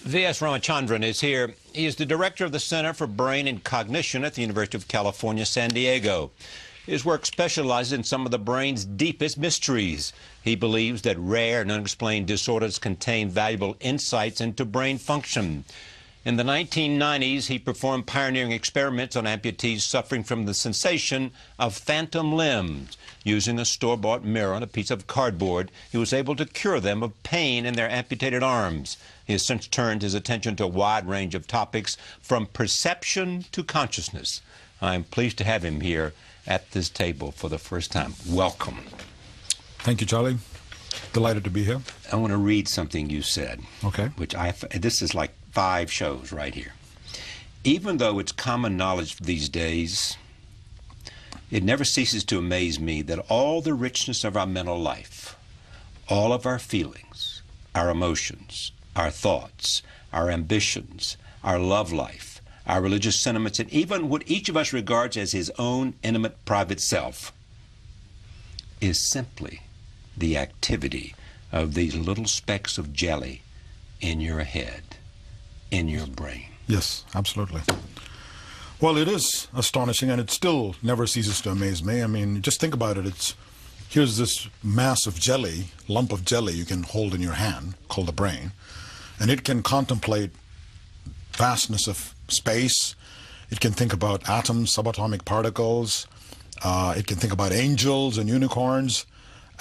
V.S. Ramachandran is here. He is the director of the Center for Brain and Cognition at the University of California, San Diego. His work specializes in some of the brain's deepest mysteries. He believes that rare and unexplained disorders contain valuable insights into brain function. In the 1990s, he performed pioneering experiments on amputees suffering from the sensation of phantom limbs. Using a store-bought mirror on a piece of cardboard, he was able to cure them of pain in their amputated arms. He has since turned his attention to a wide range of topics, from perception to consciousness. I am pleased to have him here at this table for the first time. Welcome. Thank you, Charlie. Delighted to be here. I want to read something you said. Okay. This is like 5 shows right here. Even though it's common knowledge these days, it never ceases to amaze me that all the richness of our mental life, all of our feelings, our emotions, our thoughts, our ambitions, our love life, our religious sentiments, and even what each of us regards as his own intimate private self, is simply the activity of these little specks of jelly in your head, in your brain. Yes, absolutely. Well, it is astonishing, and it still never ceases to amaze me. I mean, just think about it. Here's this mass of jelly, lump of jelly you can hold in your hand, called the brain, and it can contemplate vastness of space. It can think about atoms, subatomic particles. It can think about angels and unicorns.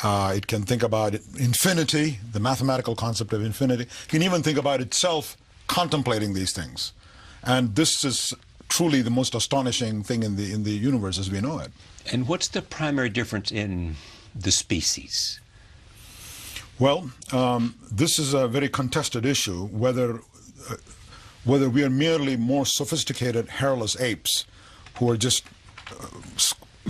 It can think about infinity, the mathematical concept of infinity. It can even think about itself contemplating these things. And this is truly the most astonishing thing in the universe as we know it. And what's the primary difference in the species? Well, this is a very contested issue, whether we are merely more sophisticated hairless apes who are just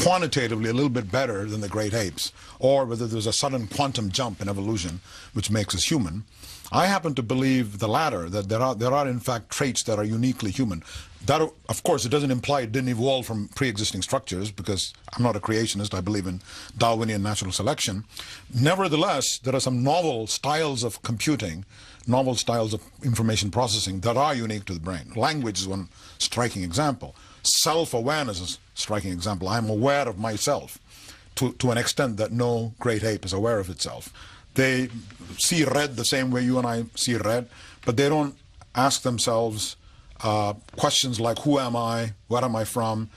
quantitatively a little bit better than the great apes, or whether there's a sudden quantum jump in evolution which makes us human. I happen to believe the latter, that there are in fact traits that are uniquely human. That, of course, it doesn't imply it didn't evolve from pre-existing structures, because I'm not a creationist. I believe in Darwinian natural selection. Nevertheless, there are some novel styles of computing, novel styles of information processing that are unique to the brain. Language is one striking example. Self-awareness is a striking example. I'm aware of myself to an extent that no great ape is aware of itself. They see red the same way you and I see red, but they don't ask themselves questions like, who am I? Where am I from?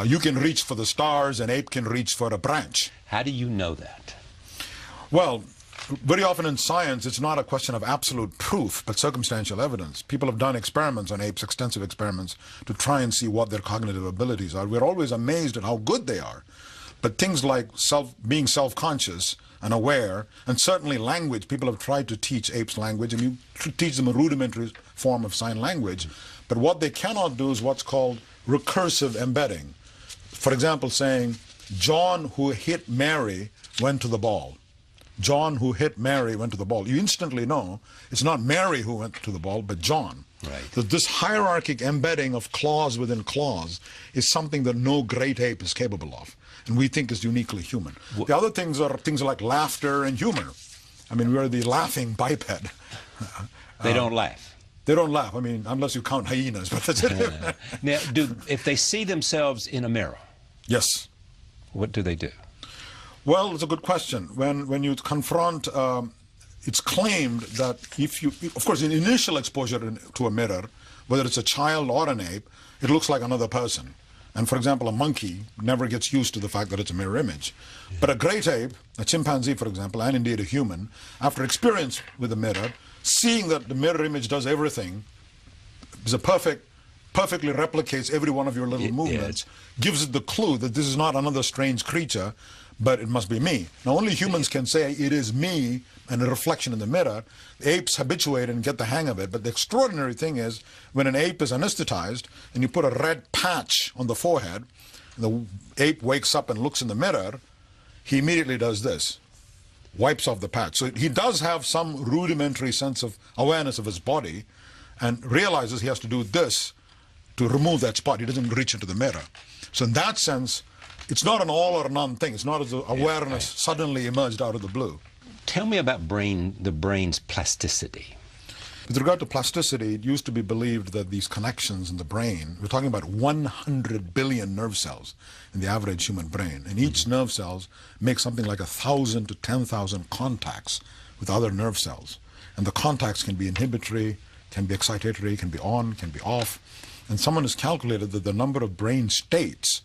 You can reach for the stars, an ape can reach for a branch. How do you know that? Well, very often in science, it's not a question of absolute proof, but circumstantial evidence. People have done experiments on apes, extensive experiments, to try and see what their cognitive abilities are. We're always amazed at how good they are. But things like being self-conscious and aware, and certainly language, people have tried to teach apes language, and you teach them a rudimentary form of sign language. But what they cannot do is what's called recursive embedding. For example, saying, John who hit Mary went to the ball. John who hit Mary went to the ball. You instantly know it's not Mary who went to the ball, but John. Right. So this hierarchic embedding of clause within clause is something that no great ape is capable of, and we think is uniquely human. The other things are things like laughter and humor. I mean, we're the laughing biped. They don't laugh. They don't laugh. I mean, unless you count hyenas, but that's it. Now, if they see themselves in a mirror, yes, what do they do? Well, it's a good question. When you confront, it's claimed that if you, of course, in initial exposure to a mirror, whether it's a child or an ape, it looks like another person. And for example, a monkey never gets used to the fact that it's a mirror image. Yeah. But a great ape, a chimpanzee, for example, and indeed a human, after experience with a mirror, seeing that the mirror image does everything, is perfectly replicates every one of your little movements, gives it the clue that this is not another strange creature, but it must be me. Now, only humans can say it is me and a reflection in the mirror. Apes habituate and get the hang of it. But the extraordinary thing is, when an ape is anesthetized and you put a red patch on the forehead, the ape wakes up and looks in the mirror, he immediately does this, wipes off the patch. So he does have some rudimentary sense of awareness of his body and realizes he has to do this to remove that spot. He doesn't reach into the mirror. So in that sense, it's not an all or none thing. It's not as though awareness suddenly emerged out of the blue. Tell me about the brain's plasticity. With regard to plasticity, it used to be believed that these connections in the brain, we're talking about 100 billion nerve cells in the average human brain, and each nerve cells makes something like 1,000 to 10,000 contacts with other nerve cells. And the contacts can be inhibitory, can be excitatory, can be on, can be off. And someone has calculated that the number of brain states,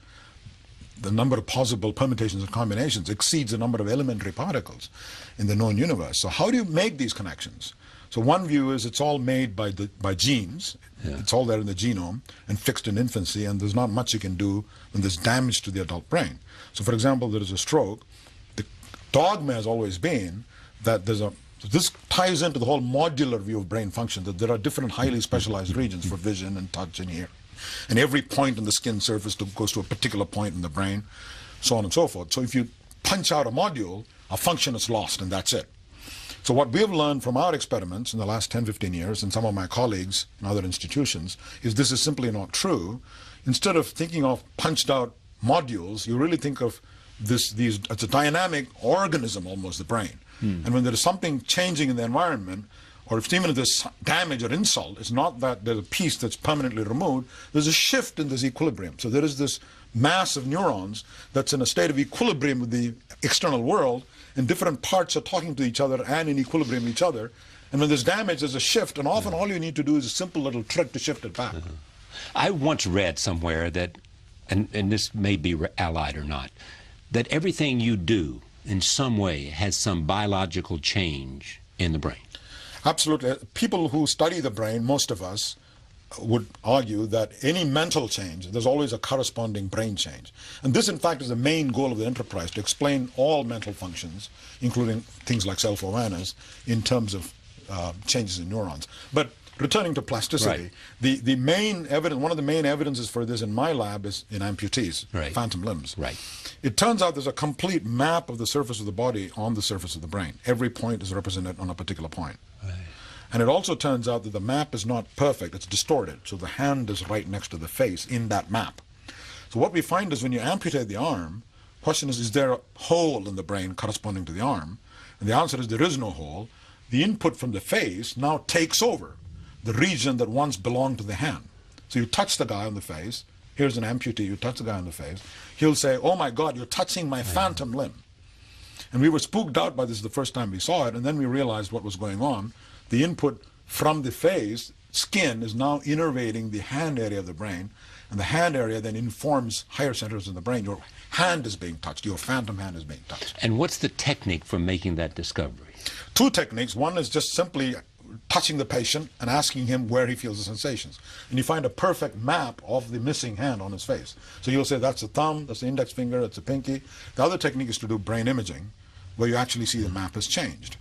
the number of possible permutations and combinations, exceeds the number of elementary particles in the known universe. So how do you make these connections? So one view is it's all made by genes. Yeah. It's all there in the genome and fixed in infancy, and there's not much you can do when there's damage to the adult brain. So for example, there is a stroke. The dogma has always been that this ties into the whole modular view of brain function, that there are different highly specialized regions for vision and touch and hearing. And every point in the skin surface goes to a particular point in the brain, so on and so forth. So if you punch out a module, a function is lost, and that's it. So what we have learned from our experiments in the last 10, 15 years, and some of my colleagues in other institutions, is this is simply not true. Instead of thinking of punched out modules, you really think of it's a dynamic organism almost, the brain. And when there is something changing in the environment, or even if there's damage or insult, it's not that there's a piece that's permanently removed, there's a shift in this equilibrium. So there is this mass of neurons that's in a state of equilibrium with the external world, and different parts are talking to each other and in equilibrium with each other. And when there's damage, there's a shift, and often all you need to do is a simple little trick to shift it back. I once read somewhere that, and this may be allied or not, that everything you do in some way has some biological change in the brain. Absolutely. People who study the brain, most of us, would argue that any mental change, there's always a corresponding brain change. And this, in fact, is the main goal of the enterprise, to explain all mental functions, including things like self-awareness, in terms of changes in neurons. But returning to plasticity, right. the main evidence, one of the main evidences for this in my lab is in amputees, right. Phantom limbs. Right. It turns out there's a complete map of the surface of the body on the surface of the brain. Every point is represented on a particular point. Right. And it also turns out that the map is not perfect, it's distorted. So the hand is right next to the face in that map. So what we find is when you amputate the arm, the question is there a hole in the brain corresponding to the arm? And the answer is there is no hole. The input from the face now takes over the region that once belonged to the hand. So you touch the guy on the face, here's an amputee, you touch the guy on the face, he'll say, oh my God, you're touching my phantom limb. And we were spooked out by this the first time we saw it, and then we realized what was going on. The input from the face, skin, is now innervating the hand area of the brain, and the hand area then informs higher centers in the brain. Your hand is being touched, your phantom hand is being touched. And what's the technique for making that discovery? Two techniques. One is just simply touching the patient and asking him where he feels the sensations. And you find a perfect map of the missing hand on his face. So you'll say that's the thumb, that's the index finger, that's the pinky. The other technique is to do brain imaging, where you actually see the map has changed.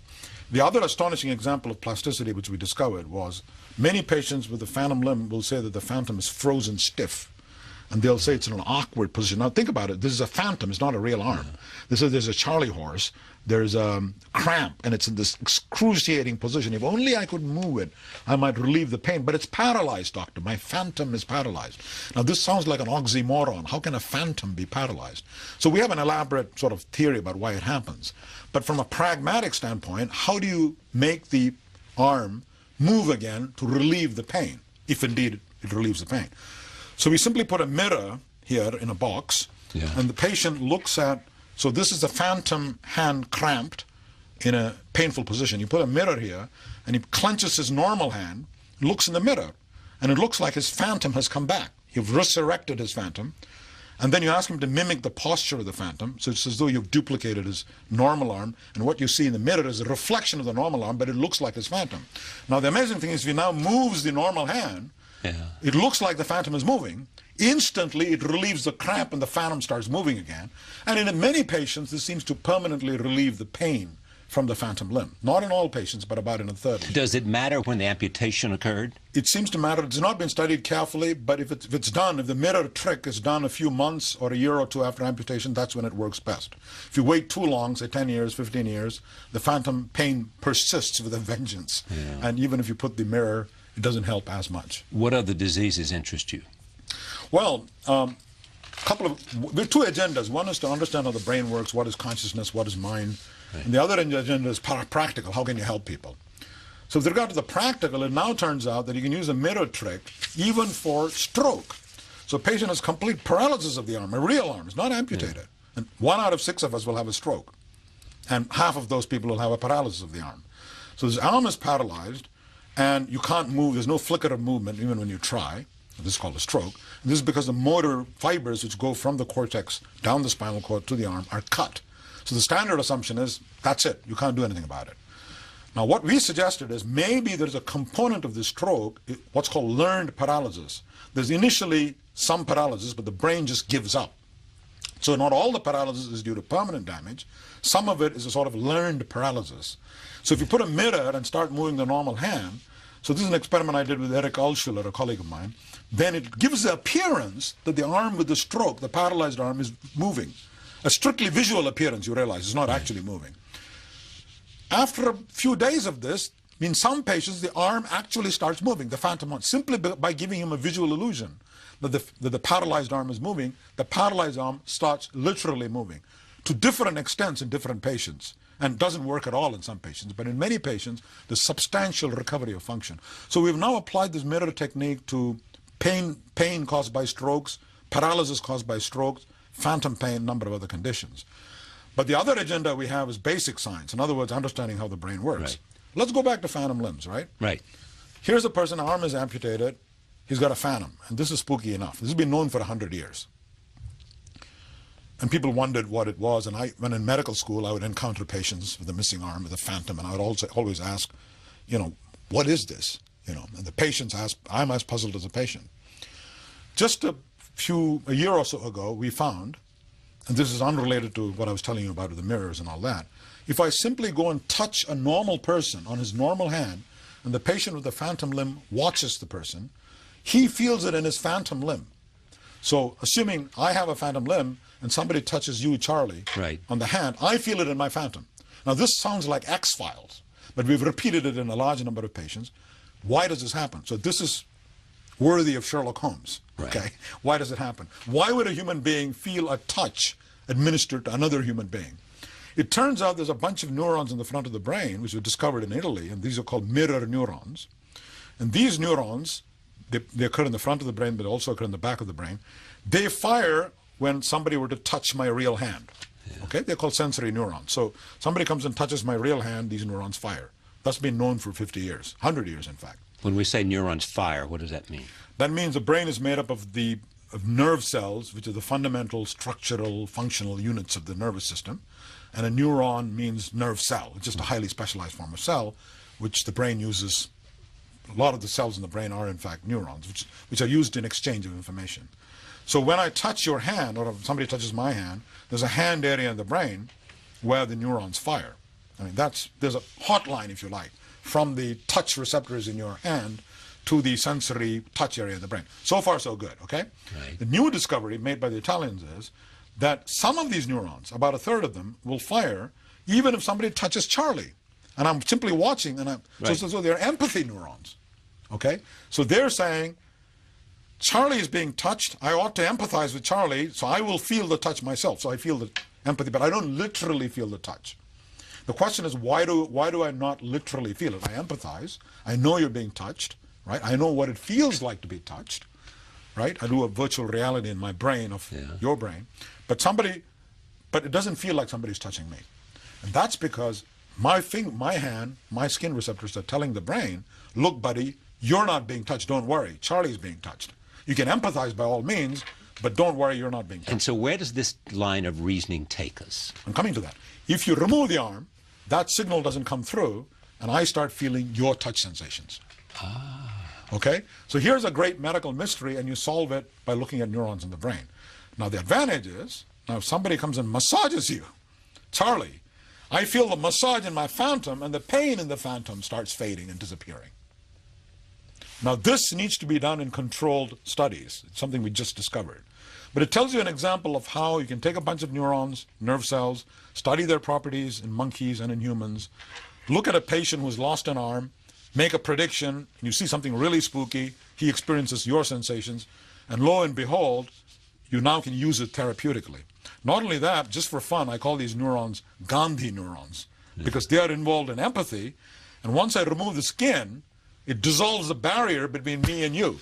The other astonishing example of plasticity which we discovered was many patients with the phantom limb will say that the phantom is frozen stiff. And they'll say it's in an awkward position. Now think about it, this is a phantom, it's not a real arm. There's a Charlie horse, there's a cramp, and it's in this excruciating position. If only I could move it, I might relieve the pain. But it's paralyzed, doctor. My phantom is paralyzed. Now this sounds like an oxymoron. How can a phantom be paralyzed? So we have an elaborate sort of theory about why it happens. But from a pragmatic standpoint, how do you make the arm move again to relieve the pain, if indeed it relieves the pain? So we simply put a mirror here in a box, and the patient looks at, so this is the phantom hand cramped in a painful position. You put a mirror here, and he clenches his normal hand, looks in the mirror, and it looks like his phantom has come back. You've resurrected his phantom, and then you ask him to mimic the posture of the phantom, so it's as though you've duplicated his normal arm, and what you see in the mirror is a reflection of the normal arm, but it looks like his phantom. Now the amazing thing is, if he now moves the normal hand, it looks like the phantom is moving. Instantly, it relieves the cramp and the phantom starts moving again. And in many patients, this seems to permanently relieve the pain from the phantom limb. Not in all patients, but about in a third. Does it matter when the amputation occurred? It seems to matter. It's not been studied carefully, but if it's done, if the mirror trick is done a few months or a year or two after amputation, that's when it works best. If you wait too long, say 10 years, 15 years, the phantom pain persists with a vengeance. And even if you put the mirror, it doesn't help as much. What other diseases interest you? Well, there are two agendas. One is to understand how the brain works, what is consciousness, what is mind. And the other agenda is practical. How can you help people? So with regard to the practical, it now turns out that you can use a mirror trick even for stroke. So a patient has complete paralysis of the arm, a real arm, it's not amputated. And 1 out of 6 of us will have a stroke. And half of those people will have a paralysis of the arm. So this arm is paralyzed, and you can't move, there's no flicker of movement even when you try. This is called a stroke. And this is because the motor fibers which go from the cortex down the spinal cord to the arm are cut. So the standard assumption is, that's it, you can't do anything about it. Now what we suggested is maybe there's a component of the stroke, what's called learned paralysis. There's initially some paralysis, but the brain just gives up. So not all the paralysis is due to permanent damage. Some of it is a sort of learned paralysis. So if you put a mirror and start moving the normal hand, so this is an experiment I did with Eric Alschuler, a colleague of mine, then it gives the appearance that the arm with the stroke, the paralyzed arm, is moving. A strictly visual appearance, you realize, it's not actually moving. After a few days of this, in some patients, the arm actually starts moving, the phantom arm, simply by giving him a visual illusion that the paralyzed arm is moving. The paralyzed arm starts literally moving to different extents in different patients, and doesn't work at all in some patients. But in many patients, there's substantial recovery of function. So we've now applied this mirror technique to pain caused by strokes, paralysis caused by strokes, phantom pain, a number of other conditions. But the other agenda we have is basic science. In other words, understanding how the brain works. Right. Let's go back to phantom limbs, right? Right. Here's a person, arm is amputated, he's got a phantom, and this is spooky enough. This has been known for 100 years. And people wondered what it was, and when in medical school, I would encounter patients with a missing arm, with a phantom, and I would also always ask, what is this? And the patients ask, I'm as puzzled as a patient. Just a year or so ago, we found, and this is unrelated to what I was telling you about with the mirrors and all that, if I simply go and touch a normal person on his normal hand, and the patient with the phantom limb watches the person, he feels it in his phantom limb. So assuming I have a phantom limb and somebody touches you, Charlie, right, on the hand, I feel it in my phantom. Now this sounds like X-Files, but we've repeated it in a large number of patients. Why does this happen? So this is worthy of Sherlock Holmes, okay? Right. Why does it happen? Why would a human being feel a touch administered to another human being? It turns out there's a bunch of neurons in the front of the brain, which were discovered in Italy, and these are called mirror neurons. And these neurons, they occur in the front of the brain, but also occur in the back of the brain. They fire when somebody were to touch my real hand. Yeah. Okay? They're called sensory neurons. So somebody comes and touches my real hand, these neurons fire. That's been known for 50 years, 100 years, in fact. When we say neurons fire, what does that mean? That means the brain is made up of nerve cells, which are the fundamental structural, functional units of the nervous system. And a neuron means nerve cell. It's just a highly specialized form of cell, which the brain uses. A lot of the cells in the brain are, in fact, neurons, which are used in exchange of information. So when I touch your hand, or if somebody touches my hand, there's a hand area in the brain where the neurons fire. I mean, there's a hotline, if you like, from the touch receptors in your hand to the sensory touch area of the brain. So far, so good, okay? Right. The new discovery made by the Italians is that some of these neurons, about a third of them, will fire even if somebody touches Charlie. And I'm simply watching, and right. so they're empathy neurons, okay? So they're saying, Charlie is being touched, I ought to empathize with Charlie, so I will feel the touch myself. So I feel the empathy, but I don't literally feel the touch. The question is, why do I not literally feel it? I empathize, I know you're being touched, right? I know what it feels like to be touched, right? I do a virtual reality in my brain of your brain, but it doesn't feel like somebody's touching me. And that's because my hand, my skin receptors are telling the brain, look, buddy, you're not being touched, don't worry, Charlie's being touched. You can empathize by all means, but don't worry, you're not being touched. And so where does this line of reasoning take us? I'm coming to that. If you remove the arm, that signal doesn't come through, and I start feeling your touch sensations. Okay? So here's a great medical mystery, and you solve it by looking at neurons in the brain. Now the advantage is, now if somebody comes and massages you, Charlie, I feel the massage in my phantom, and the pain in the phantom starts fading and disappearing. Now this needs to be done in controlled studies. It's something we just discovered. But it tells you an example of how you can take a bunch of neurons, nerve cells, study their properties in monkeys and in humans, look at a patient who's lost an arm, make a prediction, and you see something really spooky, he experiences your sensations, and lo and behold, you now can use it therapeutically. Not only that, just for fun, I call these neurons Gandhi neurons, because they are involved in empathy, And once I remove the skin, it dissolves the barrier between me and you,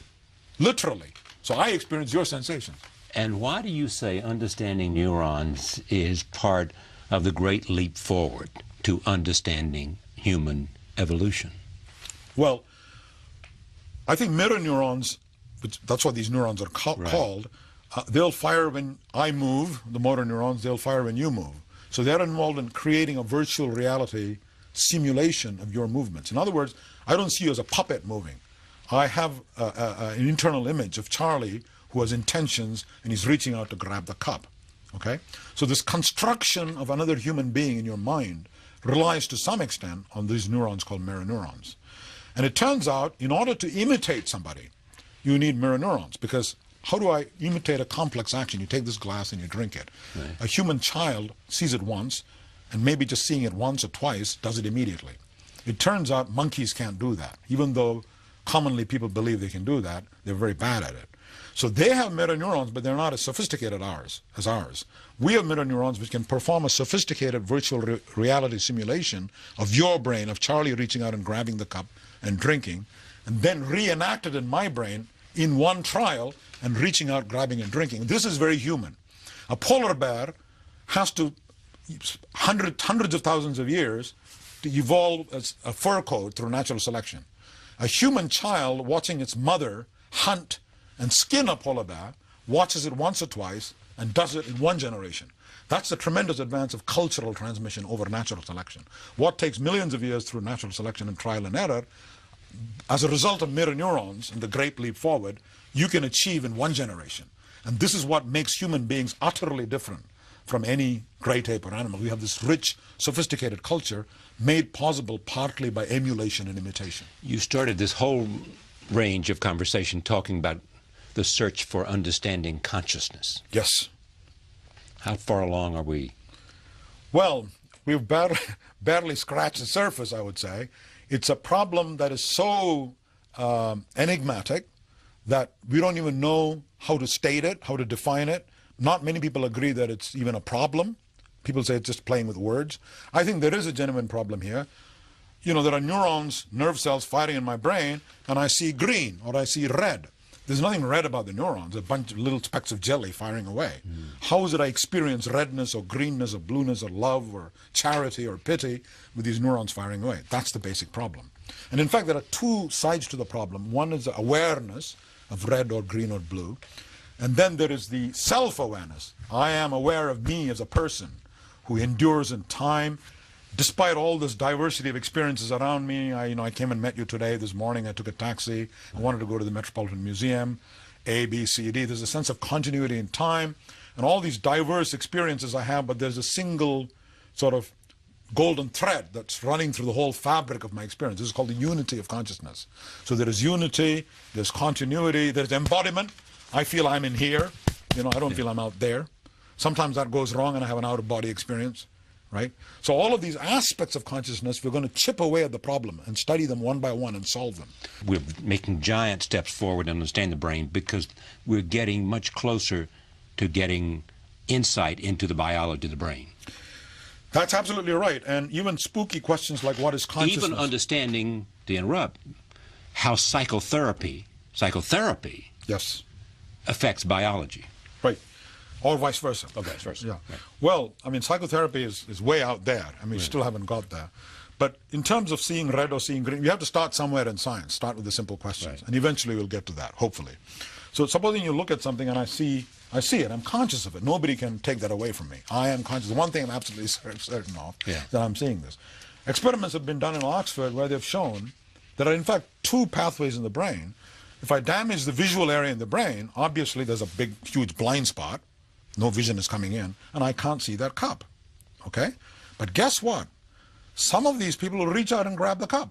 literally. So I experience your sensations. And why do you say understanding neurons is part of the great leap forward to understanding human evolution? Well, I think mirror neurons, that's what these neurons are called, they'll fire when I move, the motor neurons, they'll fire when you move. So they're involved in creating a virtual reality simulation of your movements. In other words, I don't see you as a puppet moving. I have an internal image of Charlie who has intentions and he's reaching out to grab the cup. Okay? So this construction of another human being in your mind relies to some extent on these neurons called mirror neurons. And it turns out, in order to imitate somebody, you need mirror neurons, because how do I imitate a complex action? You take this glass and you drink it. Right. A human child sees it once, and maybe just seeing it once or twice does it immediately. It turns out monkeys can't do that. Even though commonly people believe they can do that, they're very bad at it. So they have mirror neurons, but they're not as sophisticated as ours. We have mirror neurons which can perform a sophisticated virtual reality simulation of your brain, of Charlie reaching out and grabbing the cup and drinking, and then reenact it in my brain in one trial and reaching out, grabbing and drinking. This is very human. A polar bear has to, hundreds of thousands of years, to evolve as a fur coat through natural selection. A human child watching its mother hunt and skin a polar bear watches it once or twice and does it in one generation. That's the tremendous advance of cultural transmission over natural selection. What takes millions of years through natural selection and trial and error, as a result of mirror neurons and the great leap forward, you can achieve in one generation. And this is what makes human beings utterly different from any great ape or animal. We have this rich, sophisticated culture made possible partly by emulation and imitation. You started this whole range of conversation talking about the search for understanding consciousness. Yes. How far along are we? Well, we've barely scratched the surface, I would say. It's a problem that is so enigmatic that we don't even know how to state it, how to define it. Not many people agree that it's even a problem. People say it's just playing with words. I think there is a genuine problem here. You know, there are neurons, nerve cells firing in my brain, and I see green or I see red. There's nothing red about the neurons, a bunch of little specks of jelly firing away. How is it I experience redness or greenness or blueness or love or charity or pity with these neurons firing away? That's the basic problem. And in fact, there are two sides to the problem. One is the awareness of red or green or blue. And then there is the self-awareness. I am aware of me as a person who endures in time. Despite all this diversity of experiences around me, I came and met you today. This morning I took a taxi. I wanted to go to the Metropolitan Museum, A, B, C, D. There's a sense of continuity in time and all these diverse experiences I have, but there's a single sort of golden thread that's running through the whole fabric of my experience. This is called the unity of consciousness. So there is unity, there's continuity, there's embodiment. I feel I'm in here. I don't feel I'm out there. Sometimes that goes wrong and I have an out-of-body experience. Right? So all of these aspects of consciousness, we're going to chip away at the problem and study them one by one and solve them. We're making giant steps forward to understand the brain because we're getting much closer to getting insight into the biology of the brain. That's absolutely right. And even spooky questions like what is consciousness? Even understanding, to interrupt, how psychotherapy yes, affects biology. Right. Or vice versa. Or vice versa. Yeah. Right. Well, I mean, psychotherapy is way out there. I mean, we still haven't got there. But in terms of seeing red or seeing green, you have to start somewhere in science. Start with the simple questions. Right. And eventually we'll get to that, hopefully. So supposing you look at something and I see it, I'm conscious of it. Nobody can take that away from me. I am conscious. The one thing I'm absolutely certain of that I'm seeing this. Experiments have been done in Oxford where they've shown there are in fact two pathways in the brain. If I damage the visual area in the brain, obviously there's a big, huge blind spot. No vision is coming in, and I can't see that cup, okay? But guess what? Some of these people will reach out and grab the cup.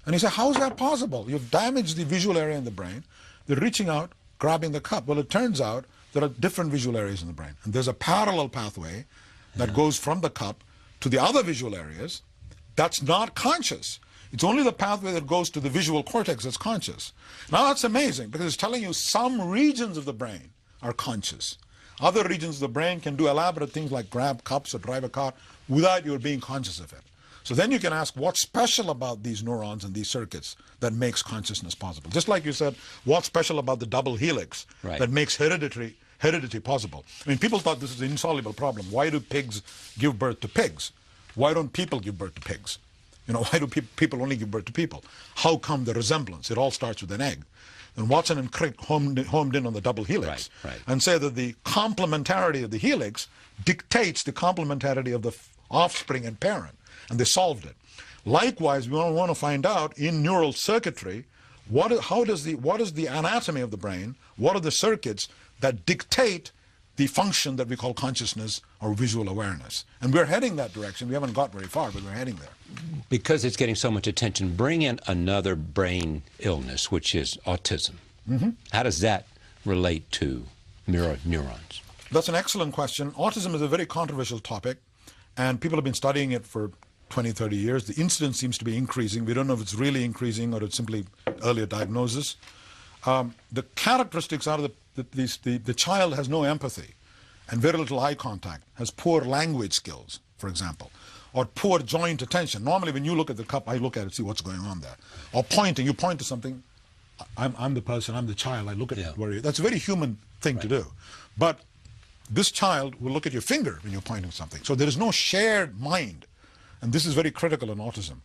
And you say, how is that possible? You've damaged the visual area in the brain. They're reaching out, grabbing the cup. Well, it turns out there are different visual areas in the brain. And there's a parallel pathway that goes from the cup to the other visual areas that's not conscious. It's only the pathway that goes to the visual cortex that's conscious. Now, that's amazing, because it's telling you some regions of the brain are conscious. Other regions of the brain can do elaborate things like grab cups or drive a car without your being conscious of it. So then you can ask what's special about these neurons and these circuits that makes consciousness possible. Just like you said, what's special about the double helix that makes heredity possible. I mean, people thought this is an insoluble problem. Why do pigs give birth to pigs? Why don't people give birth to pigs? You know, why do people only give birth to people? How come the resemblance? It all starts with an egg. And Watson and Crick homed in on the double helix and say that the complementarity of the helix dictates the complementarity of the offspring and parent. And they solved it. Likewise, we want to find out in neural circuitry, what is the anatomy of the brain? What are the circuits that dictate the function that we call consciousness or visual awareness? And we're heading that direction. We haven't got very far, but we're heading there. Because it's getting so much attention, bring in another brain illness, which is autism. How does that relate to mirror neurons? That's an excellent question. Autism is a very controversial topic, and people have been studying it for 20, 30 years. The incidence seems to be increasing. We don't know if it's really increasing or it's simply earlier diagnosis. The characteristics are that the child has no empathy and very little eye contact, has poor language skills, for example, or poor joint attention. Normally when you look at the cup, I look at it, see what's going on there. Or pointing, you point to something, I'm the person, I'm the child, I look at it. That's a very human thing to do. But this child will look at your finger when you're pointing something. So there is no shared mind. And this is very critical in autism.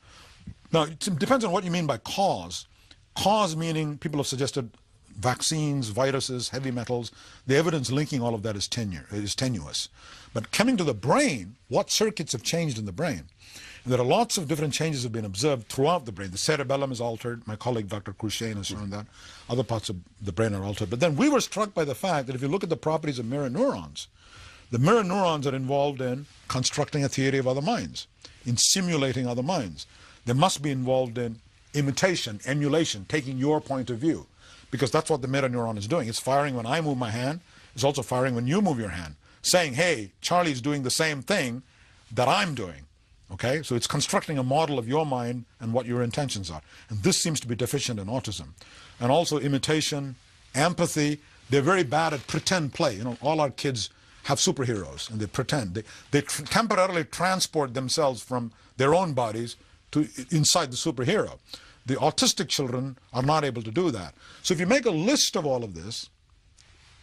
Now, it depends on what you mean by cause. Cause meaning people have suggested vaccines, viruses, heavy metals. The evidence linking all of that is tenuous. But coming to the brain, what circuits have changed in the brain? And there are lots of different changes have been observed throughout the brain. The cerebellum is altered. My colleague, Dr. Cruchain, has shown that. Other parts of the brain are altered. But then we were struck by the fact that if you look at the properties of mirror neurons, the mirror neurons are involved in constructing a theory of other minds, in simulating other minds. They must be involved in imitation, emulation, taking your point of view, because that's what the mirror neuron is doing. It's firing when I move my hand. It's also firing when you move your hand, saying, hey, Charlie's doing the same thing that I'm doing. Okay, so it's constructing a model of your mind and what your intentions are. And this seems to be deficient in autism. And also imitation, empathy. They're very bad at pretend play. You know, all our kids have superheroes and they pretend. They temporarily transport themselves from their own bodies to inside the superhero. The autistic children are not able to do that. So if you make a list of all of this,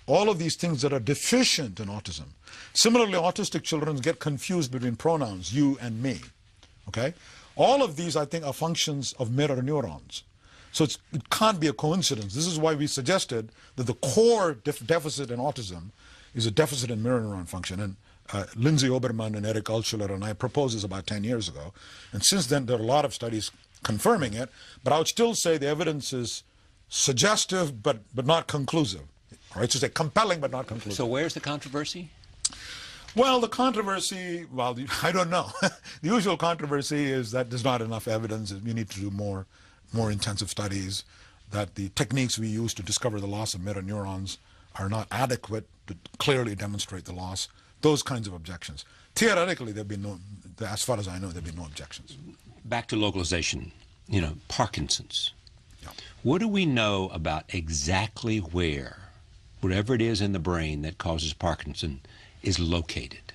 all of these things that are deficient in autism. Similarly, autistic children get confused between pronouns, you and me. Okay? All of these, I think, are functions of mirror neurons. So it can't be a coincidence. This is why we suggested that the core deficit in autism is a deficit in mirror neuron function. And Lindsay Oberman and Eric Altschuler and I proposed this about 10 years ago. And since then, there are a lot of studies confirming it. But I would still say the evidence is suggestive but not conclusive. All right, so say compelling but not conclusive. So where's the controversy? Well, the controversy, well, I don't know. The usual controversy is that there's not enough evidence. We need to do more intensive studies, that the techniques we use to discover the loss of mirror neurons are not adequate to clearly demonstrate the loss. Those kinds of objections. Theoretically, there have been no, as far as I know, there have been no objections. Back to localization, you know, Parkinson's. Yeah. What do we know about exactly where, whatever it is in the brain that causes Parkinson, is located?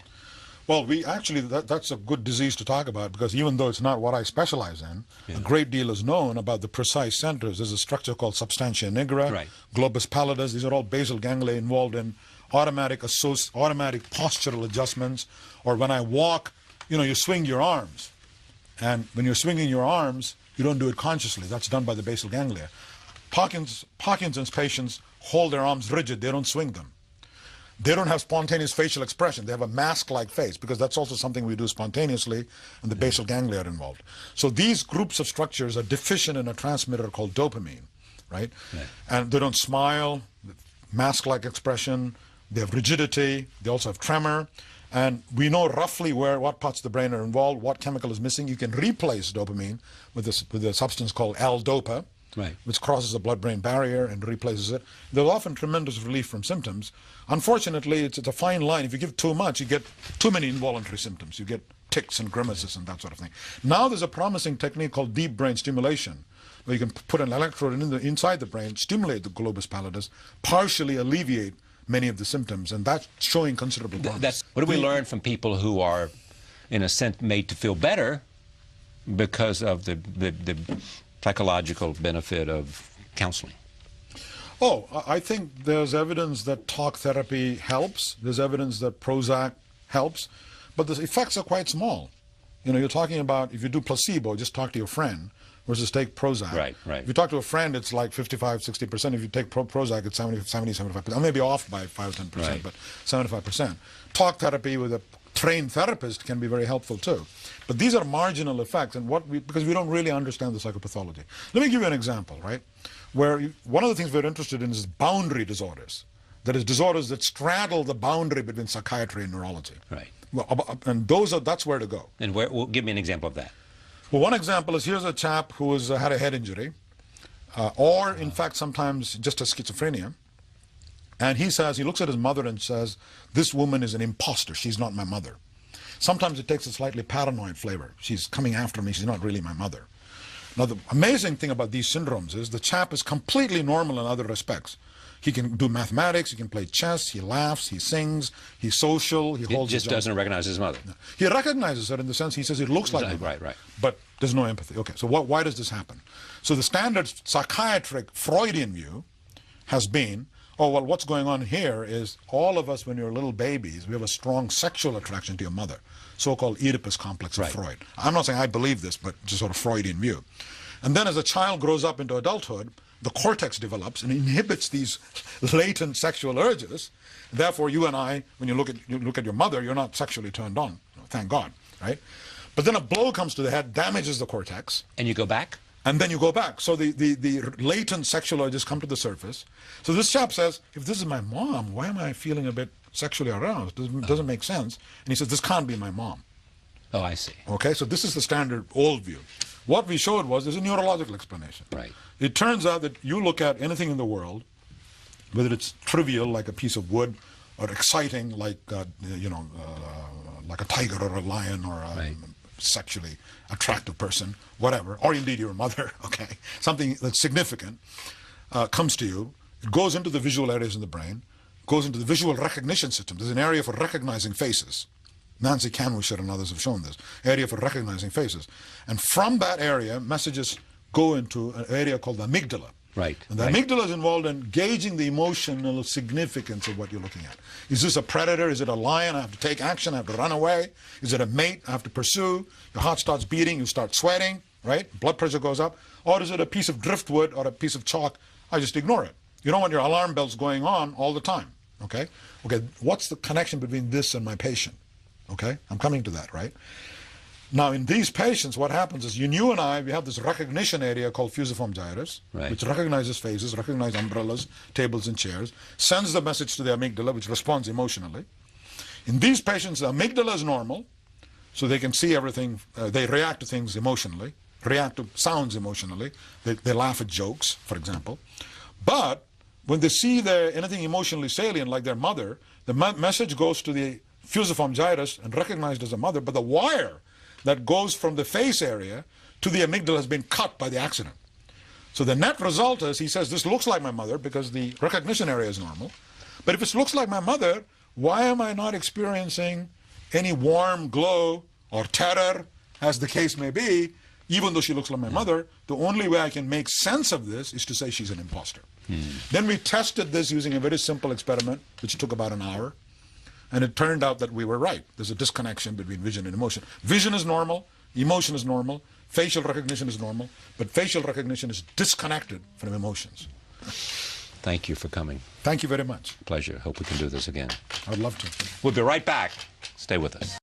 Well, we actually, that's a good disease to talk about, because even though it's not what I specialize in, a great deal is known about the precise centers. There's a structure called substantia nigra, globus pallidus. These are all basal ganglia involved in automatic postural adjustments. Or when I walk, you know, you swing your arms. And when you're swinging your arms, you don't do it consciously. That's done by the basal ganglia. Parkinson's patients hold their arms rigid. They don't swing them. They don't have spontaneous facial expression. They have a mask-like face, because that's also something we do spontaneously, and the basal ganglia are involved. So these groups of structures are deficient in a transmitter called dopamine, right? And they don't smile, mask-like expression, they have rigidity, they also have tremor, and we know roughly what parts of the brain are involved, what chemical is missing. You can replace dopamine with a substance called L-DOPA, which crosses the blood-brain barrier and replaces it. There's often tremendous relief from symptoms. Unfortunately, it's a fine line. If you give too much, you get too many involuntary symptoms. You get tics and grimaces and that sort of thing. Now there's a promising technique called deep brain stimulation, where you can put an electrode inside the brain, stimulate the globus pallidus, partially alleviate many of the symptoms, and that's showing considerable promise. What do we learn from people who are, in a sense, made to feel better, because of the psychological benefit of counseling? Oh, I think there's evidence that talk therapy helps. There's evidence that Prozac helps, but the effects are quite small. You know, you're talking about if you do placebo, just talk to your friend, versus take Prozac. Right, right. If you talk to a friend, it's like 55, 60%. If you take Prozac, it's 70, 75%. I may be off by 5 or 10%, Right. but 75%. Talk therapy with a trained therapist can be very helpful too. But these are marginal effects, and because we don't really understand the psychopathology. Let me give you an example, right? Where one of the things we're interested in is boundary disorders. That is, disorders that straddle the boundary between psychiatry and neurology. Right. Well, and that's where to go. And well, give me an example of that. Well, one example is here's a chap who had a head injury, or in fact sometimes just a schizophrenia, and he looks at his mother and says, "This woman is an impostor. She's not my mother." Sometimes it takes a slightly paranoid flavor. She's coming after me. She's not really my mother. Now, the amazing thing about these syndromes is the chap is completely normal in other respects. He can do mathematics, he can play chess, he laughs, he sings, he's social, he holds He just doesn't recognize his mother. He recognizes her in the sense he says it looks like my mother, right. but there's no empathy. Okay, so why does this happen? So the standard psychiatric Freudian view has been, oh, well, what's going on here is all of us, when you're little babies, we have a strong sexual attraction to your mother, so-called Oedipus complex of Freud. I'm not saying I believe this, but just sort of Freudian view. And then as a child grows up into adulthood, the cortex develops and inhibits these latent sexual urges. Therefore, you and I, when you look at your mother, you're not sexually turned on. Thank God, right? But then a blow comes to the head, damages the cortex. And you go back? And then you go back. So the latent sexual urges come to the surface. So this chap says, if this is my mom, why am I feeling a bit sexually aroused? Doesn't make sense. And he says, this can't be my mom. Oh, I see. Okay, so this is the standard old view. What we showed was there's a neurological explanation. Right. It turns out that you look at anything in the world, whether it's trivial like a piece of wood, or exciting like like a tiger or a lion or a sexually attractive person, whatever, or indeed your mother. Okay, something that's significant comes to you. It goes into the visual areas in the brain, goes into the visual recognition system. There's an area for recognizing faces. Nancy Canwisher and others have shown this area for recognizing faces, and from that area, messages go into an area called the amygdala. Right. And the amygdala is involved in gauging the emotional significance of what you're looking at. Is this a predator? Is it a lion? I have to take action. I have to run away. Is it a mate? I have to pursue. Your heart starts beating. You start sweating. Right? Blood pressure goes up. Or is it a piece of driftwood or a piece of chalk? I just ignore it. You don't want your alarm bells going on all the time. Okay? Okay. What's the connection between this and my patient? Okay? I'm coming to that, right? Now, in these patients, what happens is you and I, we have this recognition area called fusiform gyrus, which recognizes faces, recognizes umbrellas, tables, and chairs, sends the message to the amygdala, which responds emotionally. In these patients, the amygdala is normal, so they can see everything. They react to things emotionally, react to sounds emotionally. They laugh at jokes, for example. But when they see anything emotionally salient, like their mother, the message goes to the fusiform gyrus and recognized as a mother, but the wire that goes from the face area to the amygdala has been cut by the accident. So the net result is, he says, this looks like my mother because the recognition area is normal. But if it looks like my mother, why am I not experiencing any warm glow or terror, as the case may be, even though she looks like my mother? The only way I can make sense of this is to say she's an imposter. Then we tested this using a very simple experiment, which took about an hour. And it turned out that we were right. There's a disconnection between vision and emotion. Vision is normal, emotion is normal, facial recognition is normal, but facial recognition is disconnected from emotions. Thank you for coming. Thank you very much. Pleasure. Hope we can do this again. I'd love to. We'll be right back. Stay with us.